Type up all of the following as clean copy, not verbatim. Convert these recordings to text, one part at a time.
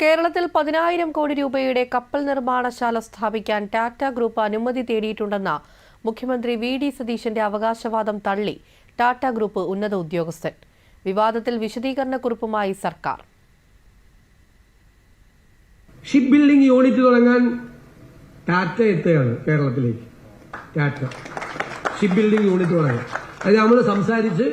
കേരളത്തിൽ 10,000 കോടി രൂപയുടെ കപ്പൽ നിർമ്മാണശാല സ്ഥാപിക്കാൻ ടാറ്റ ഗ്രൂപ്പ് അനുമതി തേടിയിട്ടുണ്ടെന്ന മുഖ്യമന്ത്രി വി.ഡി. സതീശന്റെ അവകാശവാദം തള്ളി ടാറ്റ ഗ്രൂപ്പ് ഉന്നത ഉദ്യോഗസ്ഥൻ. വിവാദത്തിൽ വിശദീകരണക്കുറിപ്പുമായി സർക്കാർ. ഷിപ്പ് ബിൽഡിംഗ് യൂണിറ്റ് തുടങ്ങാൻ ടാറ്റ എത്തുകയാണ് കേരളത്തിലേക്ക്. ടാറ്റ ഷിപ്പ് ബിൽഡിംഗ് യൂണിറ്റ് തുടങ്ങാൻ അത് നമ്മൾ സംസാരിച്ച്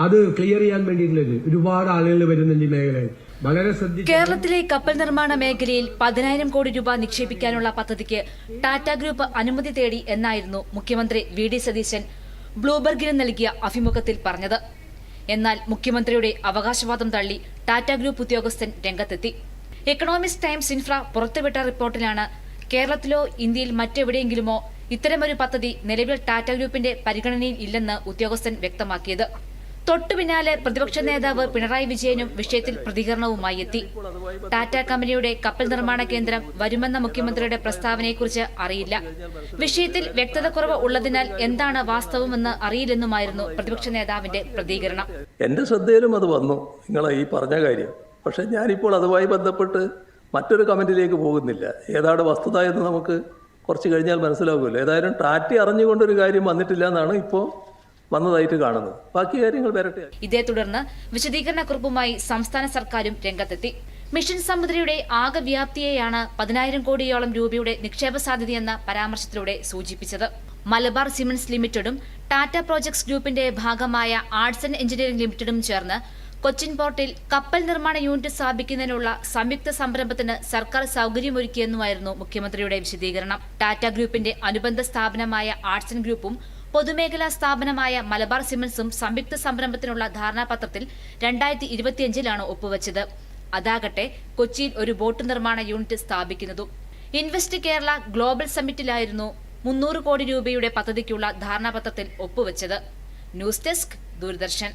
അത് ക്ലിയർ ചെയ്യാൻ വേണ്ടിയിട്ടുള്ളത് ഒരുപാട് ആളുകൾ വരുന്നുണ്ട് ഈ മേഖലയിൽ. വളരെ ശ്രദ്ധിച്ചു. കേരളത്തിലെ കപ്പൽ നിർമ്മാണ മേഖലയിൽ 10,000 കോടി രൂപ നിക്ഷേപിക്കാനുള്ള പദ്ധതിക്ക് ടാറ്റ ഗ്രൂപ്പ് അനുമതി തേടി എന്നായിരുന്നു മുഖ്യമന്ത്രി വി.ഡി. സതീശൻ ബ്ലൂബർഗിന് നൽകിയ അഭിമുഖത്തിൽ പറഞ്ഞത്. എന്നാൽ മുഖ്യമന്ത്രിയുടെ അവകാശവാദം തള്ളി ടാറ്റ ഗ്രൂപ്പ് ഉദ്യോഗസ്ഥൻ രംഗത്തെത്തി. എക്കണോമിക്സ് ടൈംസ് ഇൻഫ്ര പുറത്തുവിട്ട റിപ്പോർട്ടിലാണ് കേരളത്തിലോ ഇന്ത്യയിൽ മറ്റെവിടെയെങ്കിലുമോ ഇത്തരമൊരു പദ്ധതി നിലവിൽ ടാറ്റ ഗ്രൂപ്പിന്റെ പരിഗണനയിൽ ഇല്ലെന്ന് ഉദ്യോഗസ്ഥൻ വ്യക്തമാക്കിയത്. തൊട്ടുപിന്നാലെ പ്രതിപക്ഷ നേതാവ് പിണറായി വിജയനും വിഷയത്തിൽ പ്രതികരണവുമായി എത്തി. ടാറ്റ കമ്പനിയുടെ കപ്പൽ നിർമ്മാണ കേന്ദ്രം വരുമെന്ന മുഖ്യമന്ത്രിയുടെ പ്രസ്താവനയെക്കുറിച്ച് അറിയില്ല, വിഷയത്തിൽ വ്യക്തതക്കുറവ് ഉള്ളതിനാൽ എന്താണ് വാസ്തവമെന്ന് അറിയില്ലെന്നുമായിരുന്നു പ്രതിപക്ഷ നേതാവിന്റെ പ്രതികരണം. എന്റെ ശ്രദ്ധയിലും അത് വന്നു നിങ്ങളെ ഈ പറഞ്ഞ കാര്യം. പക്ഷെ ഞാനിപ്പോൾ അതുമായി ബന്ധപ്പെട്ട് മറ്റൊരു കമന്റിലേക്ക് പോകുന്നില്ല. ഏതാണ് വസ്തുത എന്ന് നമുക്ക് കുറച്ച് കഴിഞ്ഞാൽ മനസ്സിലാകുമല്ലോ. ഏതായാലും ടാറ്റ അറിഞ്ഞുകൊണ്ടൊരു കാര്യം വന്നിട്ടില്ല എന്നാണ് ഇപ്പോൾ വന്നതായിട്ട് കാണുന്നത്. ബാക്കി കാര്യങ്ങൾ വരട്ടെ. ഇതേ തുടർന്ന് വിശദീകരണക്കുറിപ്പുമായി സംസ്ഥാന സർക്കാരും രംഗത്തെത്തി. മിഷൻ സമുദ്രയുടെ ആകെ വ്യാപ്തിയെയാണ് 10,000 കോടിയോളം രൂപയുടെ നിക്ഷേപ സാധ്യതയെന്ന പരാമർശത്തിലൂടെ സൂചിപ്പിച്ചത്. മലബാർ സിമന്റ്സ് ലിമിറ്റഡും ടാറ്റ പ്രോജക്ട്സ് ഗ്രൂപ്പിന്റെ ഭാഗമായ ആർട്സ് ആൻഡ് എഞ്ചിനീയറിംഗ് ലിമിറ്റഡും ചേർന്ന് കൊച്ചിൻ പോർട്ടിൽ കപ്പൽ നിർമ്മാണ യൂണിറ്റ് സ്ഥാപിക്കുന്നതിനുള്ള സംയുക്ത സംരംഭത്തിന് സർക്കാർ സൗകര്യമൊരുക്കിയെന്നുമായിരുന്നു മുഖ്യമന്ത്രിയുടെ വിശദീകരണം. ടാറ്റ ഗ്രൂപ്പിന്റെ അനുബന്ധ സ്ഥാപനമായ ആർട്സൺ ഗ്രൂപ്പും പൊതുമേഖലാ സ്ഥാപനമായ മലബാർ സിമന്റ്സും സംയുക്ത സംരംഭത്തിനുള്ള ധാരണാപത്രത്തിൽ 2025 ഒപ്പുവച്ചത്. അതാകട്ടെ കൊച്ചിയിൽ ഒരു ബോട്ട് നിർമ്മാണ യൂണിറ്റ് സ്ഥാപിക്കുന്നതും. ഇൻവെസ്റ്റ് കേരള ഗ്ലോബൽ സമ്മിറ്റിലായിരുന്നു 300 കോടി രൂപയുടെ പദ്ധതിക്കുള്ള ധാരണാപത്രത്തിൽ ഒപ്പുവച്ചത്. News desk, Doordarshan.